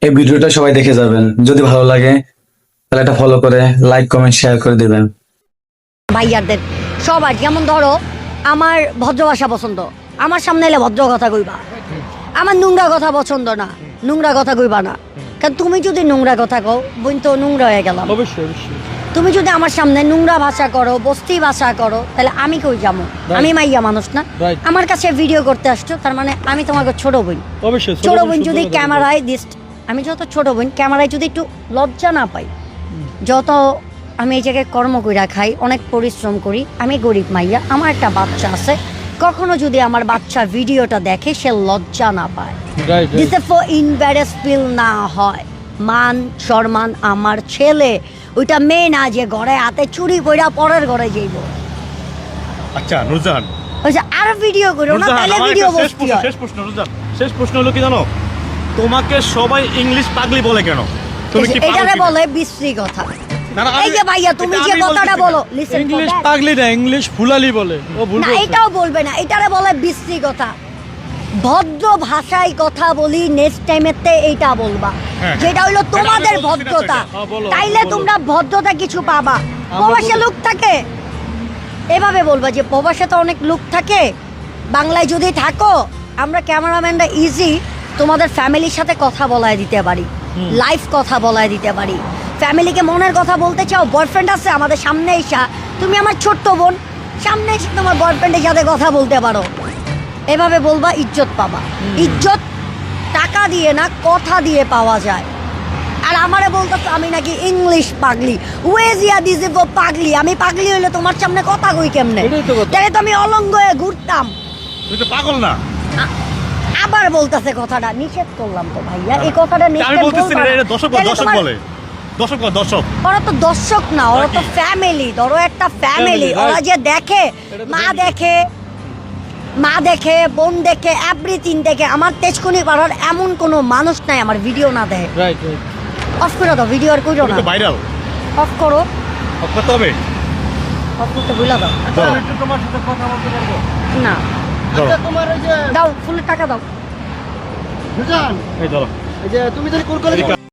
এই ভিডিওটা সবাই দেখে যাবেন। যদি ভালো লাগে তাহলে এটা ফলো করে লাইক কমেন্ট শেয়ার করে দিবেন। ভাইয়াদের সবার যেমন ধরো আমার ভদ্র ভাষা পছন্দ, আমার সামনে এলে ভদ্র কথা কইবা। আমার নোংরা কথা পছন্দ না, নোংরা কথা কইবা না। কারণ তুমি যদি নোংরা কথা কও বোন তো নোংরা হয়ে গেলাম। অবশ্যই অবশ্যই তুমি যদি আমার সামনে নোংরা ভাষা করো, বস্তি ভাষা করো, তাহলে আমি কই যাবো? আমি মাইয়া মানুষ না? Right. আমার কাছে ভিডিও করতে আসছো, তার মানে আমি তোমাকে ছোট বোন। অবশ্যই ছোট বোন যদি ক্যামেরায় আমি যত ছোট বোন ক্যামেরায় যদি একটু লজ্জা না পাই, যত আমি এই জায়গায় কর্ম কইরা খাই, অনেক পরিশ্রম করি, আমি গরিব মাইয়া, আমার একটা বাচ্চা আছে, কখনো যদি আমার বাচ্চা ভিডিওটা দেখে সে লজ্জা না পায়, দিতে ফর ইনভ্যারেস ফিল না হয়, মান সম্মান আমার ছেলে ওইটা মেয়ে না যে ঘরে হাতে চুরি কইরা পরের ঘরে যাইব। আচ্ছা নুরজাহান, ওই যে আর ভিডিও করো না, তাহলে ভিডিও বসতি হয়। শেষ প্রশ্ন নুরজাহান, শেষ প্রশ্ন হলো কি জানো, তোমাকে সবাই ইংলিশ পাগলি বলে কেন? তুমি কি এটারে পাগল? বলে বিশ্রী কথা। না, না, এই যে ভাইয়া তুমি এটা যে আমি কথাটা বলতেছি বলো, না। লিসেন ইংলিশ পাগলি না, ইংলিশ ফুলালি বলে। ও ভুল না, বলছে। এটাও বলবে না, এটারে বলে বিশ্রী কথা। ভদ্র ভাষায় কথা বলি, নেক্সট টাইমেতে এইটা বলবা, হ্যাঁ। যেটা হইলো তোমাদের এটা আমি বলছি না ভদ্রতা। সেটা। হ্যাঁ, বলো, তাইলে বলো। তোমরা ভদ্রতা কিছু পাবা। আমরা প্রবাসে বলি। লোক থাকে, এভাবে বলবা যে প্রবাসে তো অনেক লোক থাকে, বাংলায় যদি থাকো আমরা ক্যামেরাম্যানরা ইজি তোমাদের ফ্যামিলির সাথে কথা বলায় দিতে পারি, লাইভ কথা বলায় দিতে পারি। ফ্যামিলিকে মনের কথা বলতে চাও, বয়ফ্রেন্ড আছে আমাদের সামনে এসা, তুমি আমার ছোট্ট বোন, সামনে এসে তোমার বয়ফ্রেন্ডের সাথে কথা বলতে পারো, এভাবে বলবা, ইজ্জত পাবা। ইজ্জত টাকা দিয়ে না, কথা দিয়ে পাওয়া যায়। আর আমারে বলতো আমি নাকি ইংলিশ পাগলি, ওয়েজিয়া দিছে পাগলি। আমি পাগলি হইলে তোমার সামনে কথা কই কেমনে? এটাই তো কথা। তাহলে তো আমি অলঙ্গ হয়ে ঘুরতাম। তুমি তো পাগল না? আবার বলতেছে কথাটা, নিষেধ করলাম তো ভাইয়া, এই কথাটা আমি নিষেধ বলতেছি না, এটা দর্শক বলে, দর্শক বলে, দর্শক। ওরা তো দর্শক না, ওরা তো ফ্যামিলি। ধরো একটা ফ্যামিলি, Family, ওরা right. যে দেখে, এটা তো মা family. দেখে, মা দেখে, বোন দেখে, এভরিথিং দেখে। আমার তেজকুনি পাড়ার এমন কোনো মানুষ নাই আমার ভিডিও না দেখে। Right right. অফ করে দাও, ভিডিও আর করো তুমি না, তো ভাইরাল। অফ করো, অফ করতে হবে। অফ করতে ভুলে দাও। দাও। একটু তোমার সাথে কথা বলতে পারবো? না, দাও। তোমার ওই যে দাও ফুলের টাকা দাও। বুঝান, এই ধরো। এই যে তুমি যদি কোন কলেজে